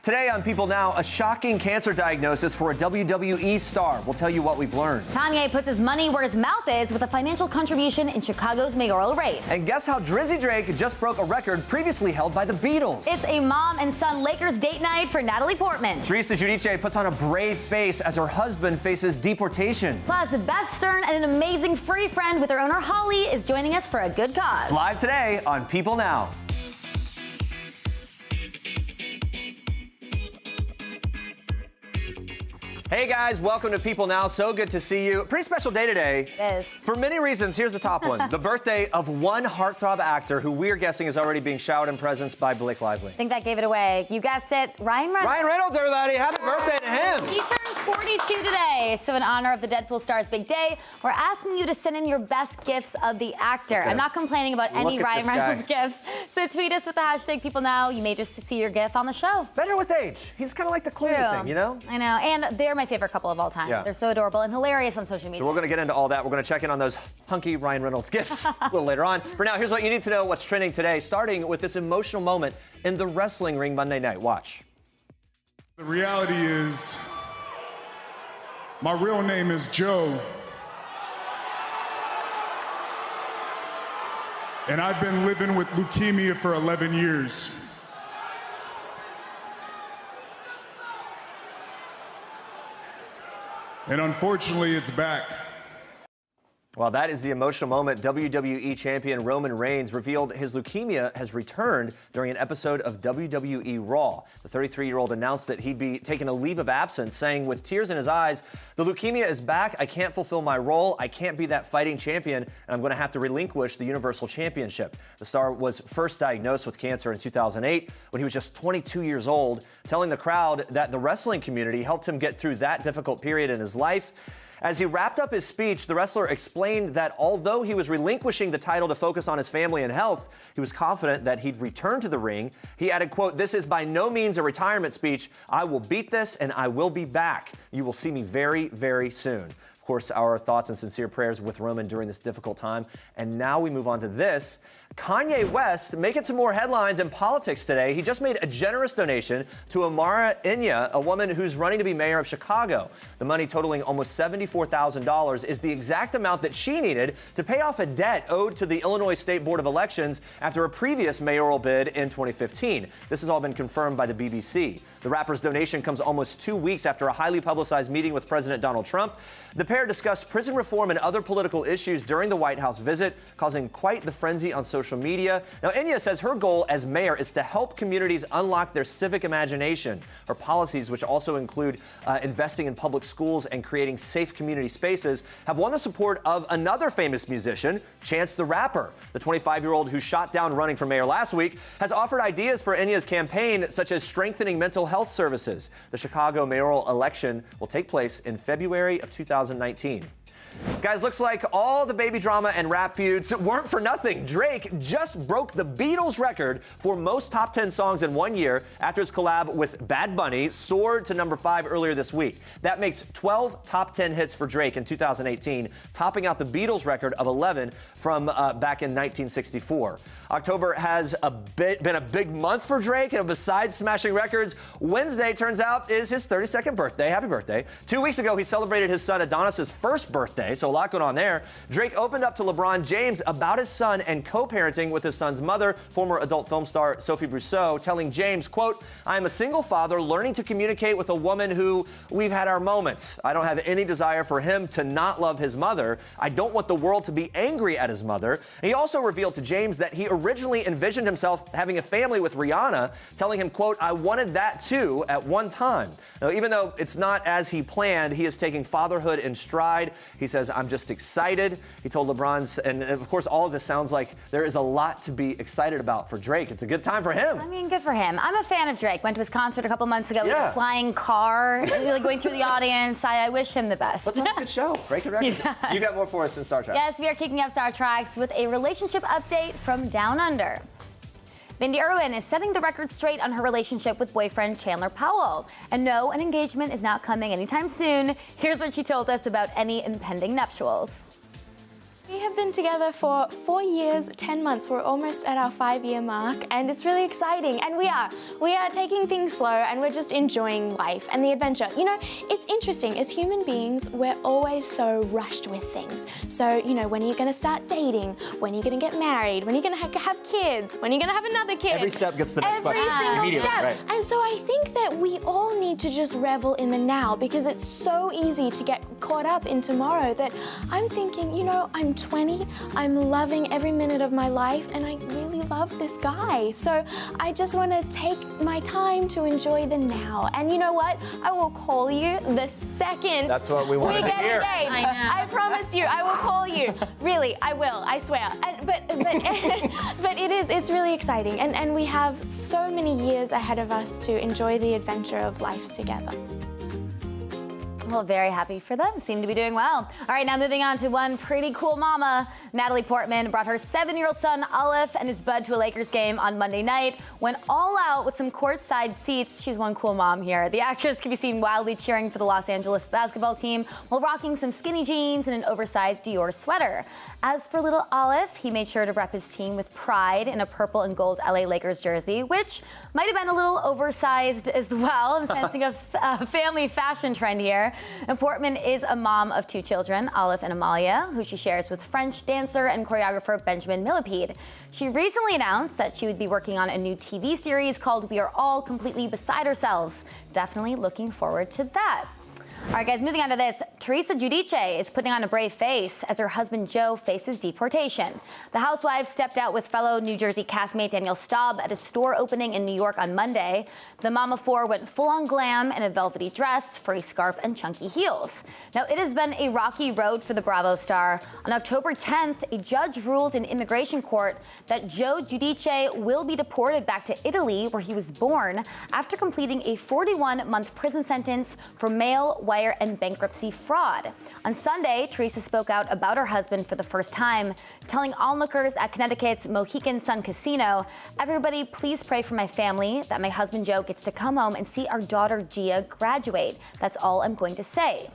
Today on People Now, a shocking cancer diagnosis for a WWE star. We'll tell you what we've learned. Kanye puts his money where his mouth is with a financial contribution in Chicago's mayoral race. And guess how Drizzy Drake just broke a record previously held by the Beatles. It's a mom and son Lakers date night for Natalie Portman. Teresa Giudice puts on a brave face as her husband faces deportation. Plus, Beth Stern and an amazing furry friend with her owner Holly is joining us for a good cause. It's live today on People Now. Hey guys, welcome to People Now. So good to see you. Pretty special day today. It is. For many reasons, here's the top one. The birthday of one heartthrob actor who we're guessing is already being showered in presents by Blake Lively. I think that gave it away. You guessed it, Ryan Reynolds. Ryan Reynolds, everybody. Happy birthday to him. He turns 42 today. So in honor of the Deadpool star's big day, we're asking you to send in your best gifts of the actor. Okay. I'm not complaining about any Ryan Reynolds gifts. So tweet us with the hashtag People Now. You may just see your gift on the show. Better with age. He's kind of like the Clooney thing, you know? I know. And they're my favorite couple of all time. Yeah. They're so adorable and hilarious on social media. So we're going to get into all that. We're going to check in on those hunky Ryan Reynolds gifts a little later on. For now, here's what you need to know what's trending today, starting with this emotional moment in the wrestling ring Monday night. Watch. The reality is, my real name is Joe. And I've been living with leukemia for 11 years. And unfortunately, it's back. Well, that is the emotional moment. WWE champion Roman Reigns revealed his leukemia has returned during an episode of WWE Raw. The 33-year-old announced that he'd be taking a leave of absence, saying with tears in his eyes, "The leukemia is back. I can't fulfill my role. I can't be that fighting champion, and I'm going to have to relinquish the Universal Championship." The star was first diagnosed with cancer in 2008 when he was just 22 years old, telling the crowd that the wrestling community helped him get through that difficult period in his life. As he wrapped up his speech, the wrestler explained that although he was relinquishing the title to focus on his family and health, he was confident that he'd return to the ring. He added, quote, "This is by no means a retirement speech. I will beat this and I will be back. You will see me very, very soon." Of course, our thoughts and sincere prayers with Roman during this difficult time. And now we move on to this. Kanye West making some more headlines in politics today. He just made a generous donation to Amara Inya, a woman who's running to be mayor of Chicago. The money, totaling almost $74,000, is the exact amount that she needed to pay off a debt owed to the Illinois State Board of Elections after a previous mayoral bid in 2015. This has all been confirmed by the BBC. The rapper's donation comes almost 2 weeks after a highly publicized meeting with President Donald Trump. The pair discussed prison reform and other political issues during the White House visit, causing quite the frenzy on social media. Now, Inya says her goal as mayor is to help communities unlock their civic imagination. Her policies, which also include investing in public schools and creating safe community spaces, have won the support of another famous musician, Chance the Rapper. The 25-year-old who shot down running for mayor last week has offered ideas for Inya's campaign, such as strengthening mental health services. The Chicago mayoral election will take place in February of 2019. Guys, looks like all the baby drama and rap feuds weren't for nothing. Drake just broke the Beatles record for most top 10 songs in 1 year after his collab with Bad Bunny soared to number 5 earlier this week. That makes 12 top 10 hits for Drake in 2018, topping out the Beatles record of 11 from back in 1964. October has been a big month for Drake, and besides smashing records, Wednesday, turns out, is his 32nd birthday. Happy birthday. 2 weeks ago, he celebrated his son Adonis's first birthday, so a lot going on there. Drake opened up to LeBron James about his son and co-parenting with his son's mother, former adult film star Sophie Brousseau, telling James, quote, "I am a single father learning to communicate with a woman who we've had our moments. I don't have any desire for him to not love his mother. I don't want the world to be angry at his mother." And he also revealed to James that he originally envisioned himself having a family with Rihanna, telling him, quote, "I wanted that too at one time." Now, even though it's not as he planned, he is taking fatherhood in stride. He says, "I'm just excited." He told LeBron's, and of course, all of this sounds like there is a lot to be excited about for Drake. It's a good time for him. I mean, good for him. I'm a fan of Drake. Went to his concert a couple months ago with a flying car, like going through the audience. I wish him the best. Let's have a good show. Breaking records. You got more for us in Star Trek. Yes, we are kicking off Star Treks with a relationship update from Down Under. Bindi Irwin is setting the record straight on her relationship with boyfriend Chandler Powell. And no, an engagement is not coming anytime soon. Here's what she told us about any impending nuptials. We have been together for 4 years, 10 months. We're almost at our 5-year mark, and it's really exciting. And we are taking things slow, and we're just enjoying life and the adventure. You know, it's interesting. As human beings, we're always so rushed with things. So, you know, when are you going to start dating? When are you going to get married? When are you going to have kids? When are you going to have another kid? Every step gets the next question Every single immediately. step. Right. And so I think that we all need to just revel in the now, because it's so easy to get caught up in tomorrow that I'm thinking, you know, I'm 20, I'm loving every minute of my life, and I really love this guy. So I just want to take my time to enjoy the now. And you know what? I will call you the second That's what we wanted to get hear. engaged. I promise you, I will call you. Really, I will, I swear. But it's really exciting. And we have so many years ahead of us to enjoy the adventure of life together. Well, very happy for them. Seem to be doing well. All right, now moving on to one pretty cool mama. Natalie Portman brought her 7-year-old son, Olive, and his bud to a Lakers game on Monday night. Went all out with some courtside seats. She's one cool mom here. The actress can be seen wildly cheering for the Los Angeles basketball team while rocking some skinny jeans and an oversized Dior sweater. As for little Olive, he made sure to rep his team with pride in a purple and gold LA Lakers jersey, which might have been a little oversized as well. I'm sensing a family fashion trend here. And Portman is a mom of 2 children, Olive and Amalia, who she shares with French dancer and choreographer Benjamin Millepied. She recently announced that she would be working on a new TV series called We Are All Completely Beside Ourselves. Definitely looking forward to that. All right, guys, moving on to this. Teresa Giudice is putting on a brave face as her husband Joe faces deportation. The housewife stepped out with fellow New Jersey castmate Danielle Staub at a store opening in New York on Monday. The mom of 4 went full-on glam in a velvety dress, furry scarf, and chunky heels. Now, it has been a rocky road for the Bravo star. On October 10th, a judge ruled in immigration court that Joe Giudice will be deported back to Italy, where he was born, after completing a 41-month prison sentence for mail, wire, and bankruptcy fraud. On Sunday, Teresa spoke out about her husband for the first time, telling onlookers at Connecticut's Mohegan Sun Casino, "Everybody, please pray for my family, that my husband Joe gets to come home and see our daughter Gia graduate. That's all I'm going to say."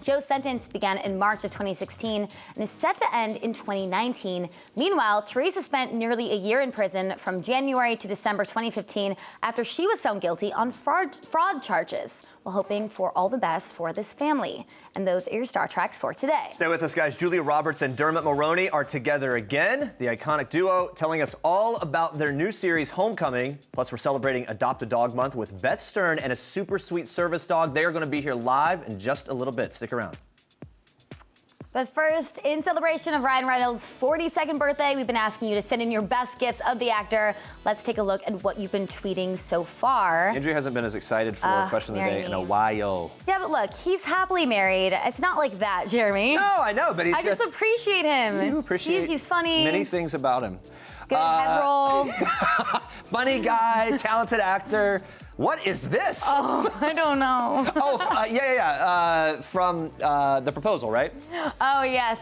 Joe's sentence began in March of 2016 and is set to end in 2019. Meanwhile, Teresa spent nearly a year in prison from January to December 2015 after she was found guilty on fraud charges, while hoping for all the best for this family. And those are your Star Treks for today. Stay with us, guys. Julia Roberts and Dermot Mulroney are together again. The iconic duo telling us all about their new series, Homecoming. Plus, we're celebrating Adopt a Dog Month with Beth Stern and a super sweet service dog. They are going to be here live in just a little bit. Stick around. But first, in celebration of Ryan Reynolds' 42nd birthday, we've been asking you to send in your best gifts of the actor. Let's take a look at what you've been tweeting so far. Andrea hasn't been as excited for Question of the Day in a while. Yeah, but look, he's happily married. It's not like that, Jeremy. No, I know, but I just appreciate him. You appreciate he's funny. many things about him. Good head roll. Funny guy, talented actor. What is this? Oh, I don't know. From The Proposal, right? Oh, yes.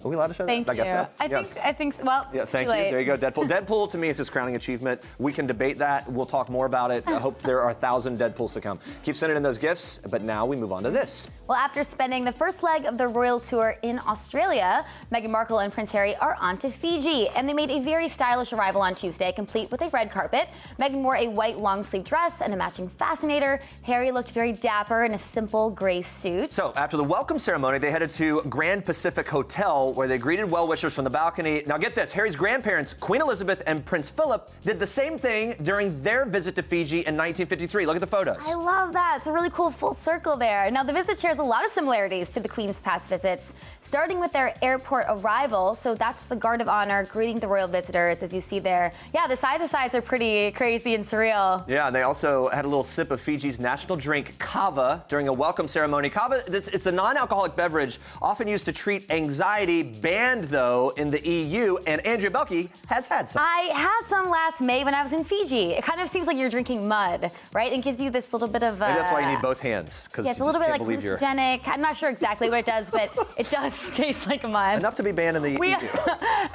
Are we allowed to show Thank that? you. I guess so. I think so. Well, yeah, thank you. late. There you go, Deadpool. Deadpool, to me, is his crowning achievement. We can debate that. We'll talk more about it. I hope there are 1,000 Deadpools to come. Keep sending in those gifts, but now we move on to this. Well, after spending the first leg of the royal tour in Australia, Meghan Markle and Prince Harry are on to Fiji, and they made a very stylish arrival on Tuesday, complete with a red carpet. Meghan wore a white long-sleeve dress and a matching fascinator. Harry looked very dapper in a simple gray suit. So, after the welcome ceremony, they headed to Grand Pacific Hotel, where they greeted well-wishers from the balcony. Now get this, Harry's grandparents, Queen Elizabeth and Prince Philip, did the same thing during their visit to Fiji in 1953. Look at the photos. I love that. It's a really cool full circle there. Now, the visit shares a lot of similarities to the Queen's past visits, starting with their airport arrival. So that's the guard of honor greeting the royal visitors, as you see there. Yeah, the side-to-sides are pretty crazy and surreal. Yeah, and they also had a little sip of Fiji's national drink, kava, during a welcome ceremony. Kava, it's a non-alcoholic beverage, often used to treat anxiety, banned, though, in the EU, and Andrea Boehlke has had some. I had some last May when I was in Fiji. It kind of seems like you're drinking mud, right? It gives you this little bit of... Maybe that's why you need both hands, because yeah, it's a little bit like hallucinogenic. I'm not sure exactly what it does, but it does taste like mud. Enough to be banned in the EU.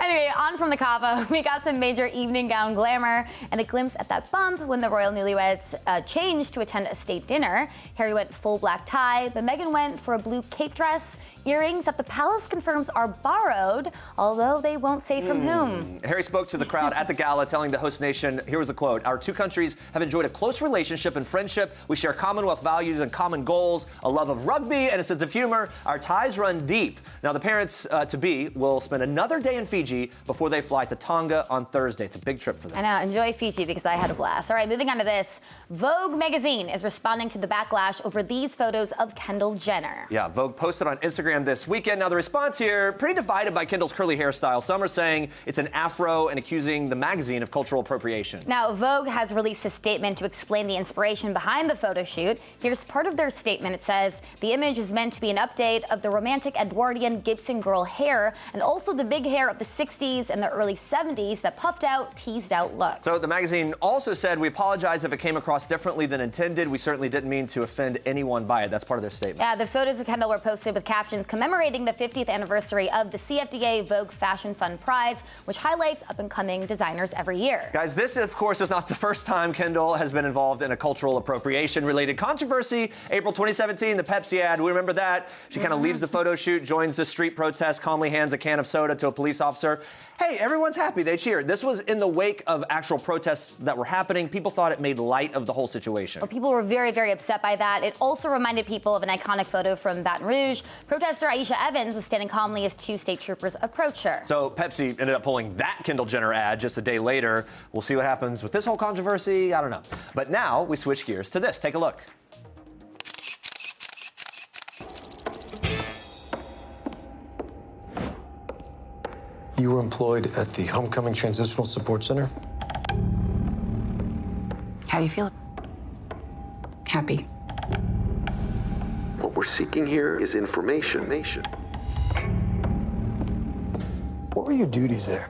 Anyway, on from the kava, we got some major evening gown glamour and a glimpse at that bump when the royal newlyweds changed to attend a state dinner. Harry went full black tie, but Meghan went for a blue cape dress. earrings that the palace confirms are borrowed, although they won't say from whom. Harry spoke to the crowd at the gala, telling the host nation, here was the quote, "Our two countries have enjoyed a close relationship and friendship. We share Commonwealth values and common goals, a love of rugby and a sense of humor. Our ties run deep." Now, the parents-to-be will spend another day in Fiji before they fly to Tonga on Thursday. It's a big trip for them. I know, enjoy Fiji because I had a blast. All right, moving on to this. Vogue magazine is responding to the backlash over these photos of Kendall Jenner. Yeah, Vogue posted on Instagram this weekend. Now, the response here, pretty divided by Kendall's curly hairstyle. Some are saying it's an afro and accusing the magazine of cultural appropriation. Now, Vogue has released a statement to explain the inspiration behind the photo shoot. Here's part of their statement. It says, the image is meant to be an update of the romantic Edwardian Gibson girl hair and also the big hair of the 60s and the early 70s that puffed out, teased out look. So the magazine also said, we apologize if it came across differently than intended. We certainly didn't mean to offend anyone by it. That's part of their statement. Yeah, the photos of Kendall were posted with captions commemorating the 50th anniversary of the CFDA Vogue Fashion Fund Prize, which highlights up-and-coming designers every year. Guys, this, of course, is not the first time Kendall has been involved in a cultural appropriation-related controversy. April 2017, the Pepsi ad, we remember that. She kind of leaves the photo shoot, joins the street protest, calmly hands a can of soda to a police officer. Hey, everyone's happy. They cheered. This was in the wake of actual protests that were happening. People thought it made light of the whole situation. Well, people were very, very upset by that. It also reminded people of an iconic photo from Baton Rouge. Protester Aisha Evans was standing calmly as two state troopers approached her. So Pepsi ended up pulling that Kendall Jenner ad just a day later. We'll see what happens with this whole controversy. I don't know. But now we switch gears to this. Take a look. You were employed at the Homecoming Transitional Support Center? How do you feel? Happy. What we're seeking here is information. What were your duties there?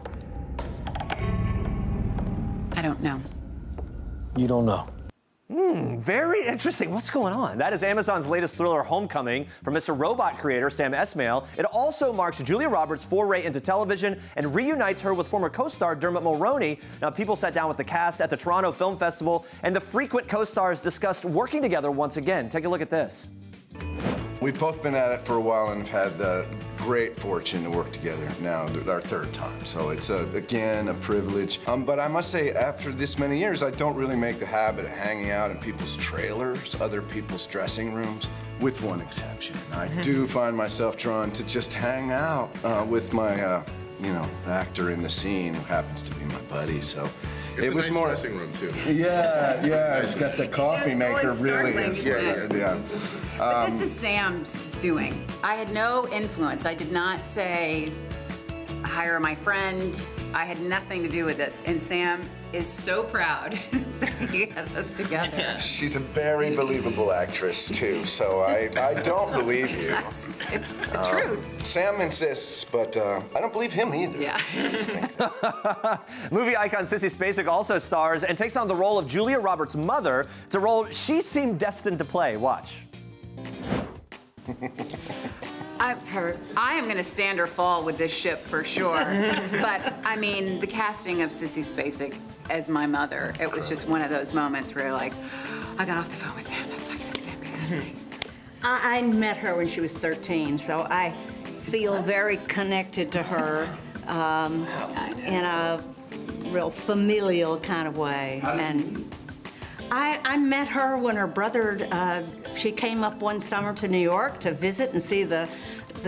I don't know. You don't know. Very interesting. What's going on? That is Amazon's latest thriller, Homecoming, from Mr. Robot creator Sam Esmail. It also marks Julia Roberts' foray into television and reunites her with former co-star Dermot Mulroney. Now, people sat down with the cast at the Toronto Film Festival, and the frequent co-stars discussed working together once again. Take a look at this. We've both been at it for a while and have had the great fortune to work together now, our third time. So it's, again, a privilege. But I must say, after this many years, I don't really make the habit of hanging out in people's trailers, other people's dressing rooms, with one exception. I do find myself drawn to just hang out with my, actor in the scene who happens to be my buddy. So It's it was nice more dressing room too. Yeah, it's got the coffee maker, really is. Yeah. But this is Sam's doing. I had no influence. I did not say, hire my friend. I had nothing to do with this. And Sam is so proud that he has us together. She's a very believable actress, too, so I don't believe you. It's the truth. Sam insists, but I don't believe him either. Yeah. Movie icon Sissy Spacek also stars and takes on the role of Julia Roberts' mother. It's a role she seemed destined to play. Watch. I am going to stand or fall with this ship for sure. But, I mean, the casting of Sissy Spacek as my mother, it was just one of those moments where, like, I got off the phone with Sam. I was like, this is going to be fantastic. I met her when she was 13, so I feel very connected to her in a real familial kind of way. And I met her when her brother, she came up one summer to New York to visit and see the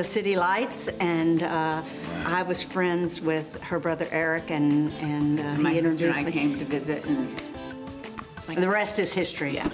city lights, and I was friends with her brother Eric, and My he sister introduced and I me. came to visit, and it's like... The rest is history. Yeah.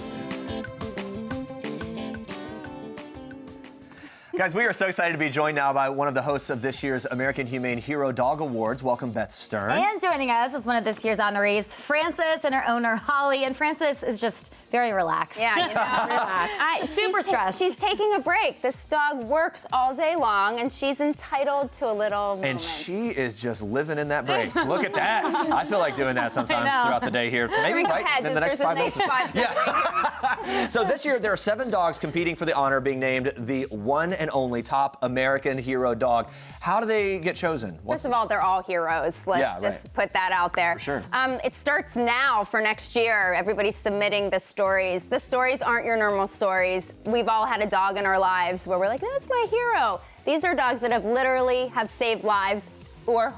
Guys, we are so excited to be joined now by one of the hosts of this year's American Humane Hero Dog Awards. Welcome, Beth Stern. And joining us is one of this year's honorees, Frances, and her owner, Holly. And Frances is just very relaxed. Yeah, relaxed. Super stressed. She's taking a break. This dog works all day long, and she's entitled to a little moment. And she is just living in that break. Look at that. I feel like doing that sometimes throughout the day here. Maybe Go right ahead, in the next there's 5 minutes. a nice 5 minutes. Yeah. So this year, there are 7 dogs competing for the honor of being named the one and only top American hero dog. How do they get chosen? First of all, they're all heroes. Let's just put that out there. For sure. It starts now for next year. Everybody's submitting the stories. The stories aren't your normal stories. We've all had a dog in our lives where we're like, that's my hero. These are dogs that have literally saved lives or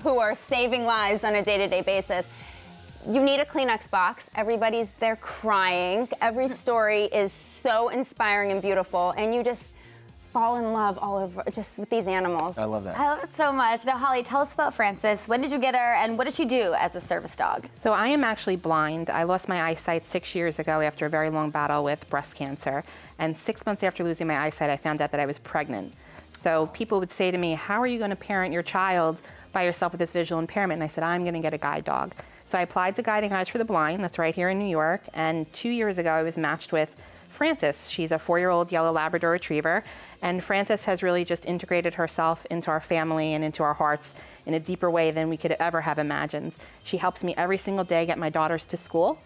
who are saving lives on a day-to-day basis. You need a Kleenex box. Everybody's there crying. Every story is so inspiring and beautiful, and you just fall in love all over just with these animals. I love that. I love it so much. Now, Holly, tell us about Frances. When did you get her, and what did she do as a service dog? So I am actually blind. I lost my eyesight 6 years ago after a very long battle with breast cancer. And 6 months after losing my eyesight, I found out that I was pregnant. So people would say to me, how are you going to parent your child by yourself with this visual impairment? And I said, I'm going to get a guide dog. So I applied to Guiding Eyes for the Blind. That's right here in New York. And 2 years ago, I was matched with Frances. She's a 4-year-old yellow Labrador retriever. And Frances has really just integrated herself into our family and into our hearts in a deeper way than we could ever have imagined. She helps me every single day get my daughters to school.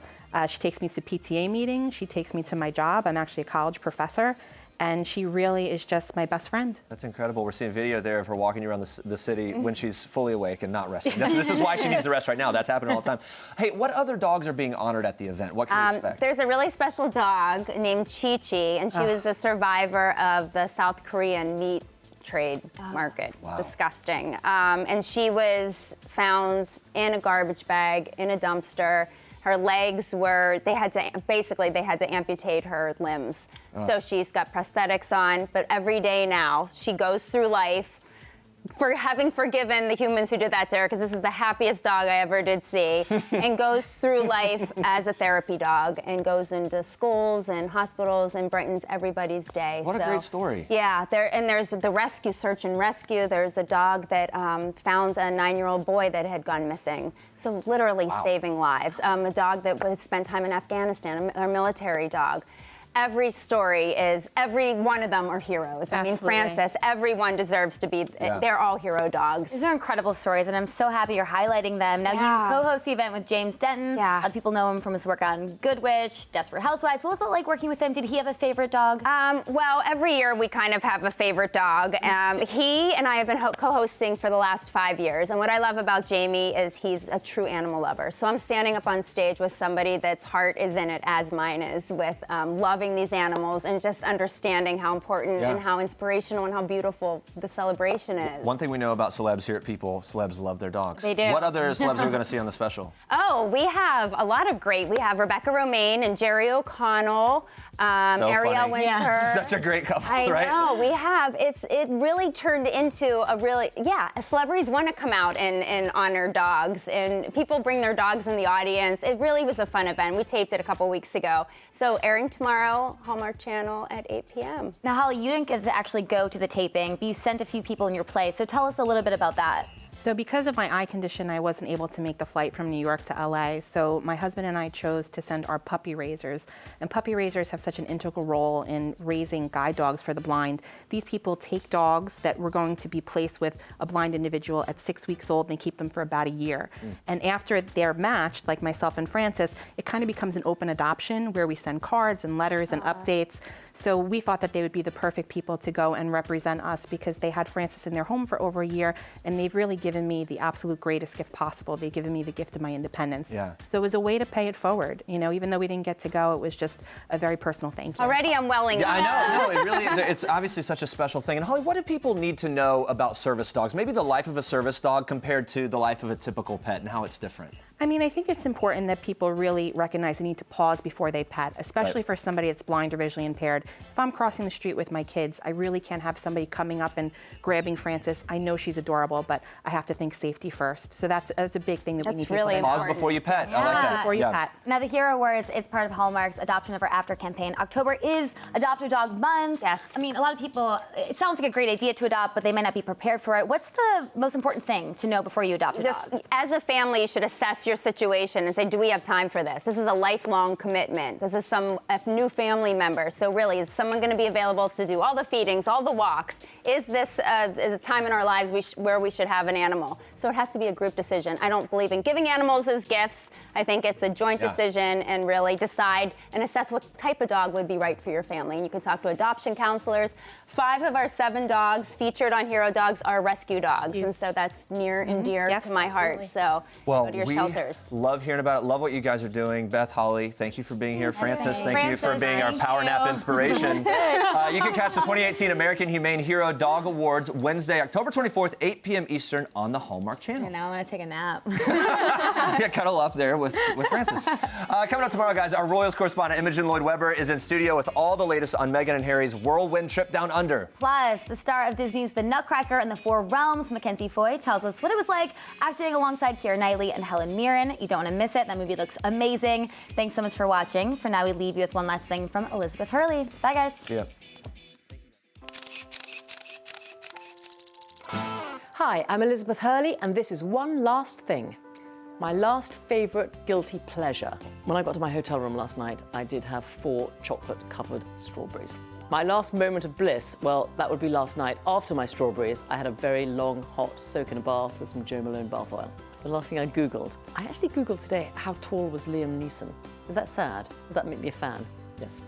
She takes me to PTA meetings. She takes me to my job. I'm actually a college professor. And she really is just my best friend. That's incredible. We're seeing video there of her walking around the city when she's fully awake and not resting. This is why she needs the rest right now. That's happening all the time. Hey, what other dogs are being honored at the event? What can we expect? There's a really special dog named Chi-Chi, and she was a survivor of the South Korean meat trade market. Wow. Disgusting. And she was found in a garbage bag, in a dumpster. Her legs were, they had to amputate her limbs. So she's got prosthetics on, but every day now, she goes through life for having forgiven the humans who did that to her, because this is the happiest dog I ever did see, and goes through life as a therapy dog and goes into schools and hospitals and brightens everybody's day. What a great story. Yeah, there's the rescue, search and rescue. There's a dog that found a 9-year-old boy that had gone missing. So literally saving lives. A dog that would spend time in Afghanistan, our military dog. Every story every one of them are heroes. I mean, Frances, everyone deserves to be, they're all hero dogs. These are incredible stories, and I'm so happy you're highlighting them. Now, you co-host the event with James Denton. A lot of people know him from his work on Good Witch, Desperate Housewives. What was it like working with him? Did he have a favorite dog? Well, every year we kind of have a favorite dog. He and I have been co-hosting for the last 5 years, and what I love about Jamie is he's a true animal lover. So I'm standing up on stage with somebody that's heart is in it, as mine is, with loving these animals and just understanding how important and how inspirational and how beautiful the celebration is. One thing we know about celebs here at People, celebs love their dogs. They do. What other celebs are we going to see on the special? Oh, we have a lot of great. We have Rebecca Romaine and Jerry O'Connell, Ariel Winter. Such a great couple, I right? know, we have. It really turned into celebrities want to come out and honor dogs, and people bring their dogs in the audience. It really was a fun event. We taped it a couple weeks ago. So airing tomorrow, Hallmark Channel at 8 p.m. Now, Holly, you didn't get to actually go to the taping, but you sent a few people in your place. So tell us a little bit about that. So because of my eye condition, I wasn't able to make the flight from New York to LA. So my husband and I chose to send our puppy raisers. And puppy raisers have such an integral role in raising guide dogs for the blind. These people take dogs that were going to be placed with a blind individual at 6 weeks old and they keep them for about a year. And after they're matched, like myself and Frances, it kind of becomes an open adoption where we send cards and letters and updates. So we thought that they would be the perfect people to go and represent us because they had Frances in their home for over a year, and they've really given me the absolute greatest gift possible. They've given me the gift of my independence. Yeah. So it was a way to pay it forward. You know, even though we didn't get to go, it was just a very personal thank you. Already I'm welling up. I know. No, it really, it's obviously such a special thing. And Holly, what do people need to know about service dogs? Maybe the life of a service dog compared to the life of a typical pet and how it's different. I mean, I think it's important that people really recognize the need to pause before they pet, especially for somebody that's blind or visually impaired. If I'm crossing the street with my kids, I really can't have somebody coming up and grabbing Frances. I know she's adorable, but I have to think safety first. So that's a big thing that we need to really pause before you pet. I like that. Before you pet. Now, the Hero Awards is part of Hallmark's Adoption Ever After campaign. October is Adopt a Dog Month. Yes. I mean, a lot of people, it sounds like a great idea to adopt, but they might not be prepared for it. What's the most important thing to know before you adopt a dog? As a family, you should assess your situation and say, do we have time for this? This is a lifelong commitment. This is a new family member. So really, is someone going to be available to do all the feedings, all the walks? Is this is a time in our lives where we should have an animal? So it has to be a group decision. I don't believe in giving animals as gifts. I think it's a joint decision, and really decide and assess what type of dog would be right for your family. And you can talk to adoption counselors. 5 of our 7 dogs featured on Hero Dogs are rescue dogs, and so that's near and dear to my heart. So go to your shelters. Love hearing about it. Love what you guys are doing. Beth, Holly, thank you for being here. Francis, thank you for being our power nap inspiration. You can catch the 2018 American Humane Hero Dog Awards Wednesday, October 24th, 8 p.m. Eastern on the Hallmark Channel. And now I'm gonna take a nap. Yeah, cuddle up there with Francis. Coming up tomorrow, guys, our Royals correspondent Imogen Lloyd-Webber is in studio with all the latest on Meghan and Harry's whirlwind trip down under. Plus, the star of Disney's The Nutcracker and the Four Realms, Mackenzie Foy, tells us what it was like acting alongside Keira Knightley and Helen Mirren. You don't want to miss it. That movie looks amazing. Thanks so much for watching. For now, we leave you with one last thing from Elizabeth Hurley. Bye, guys. See ya. Hi, I'm Elizabeth Hurley, and this is One Last Thing. My last favourite guilty pleasure. When I got to my hotel room last night, I did have 4 chocolate-covered strawberries. My last moment of bliss, well, that would be last night. After my strawberries, I had a very long, hot soak in a bath with some Jo Malone bath oil. The last thing I Googled. I actually Googled today, how tall was Liam Neeson? Is that sad? Does that make me a fan? Yes.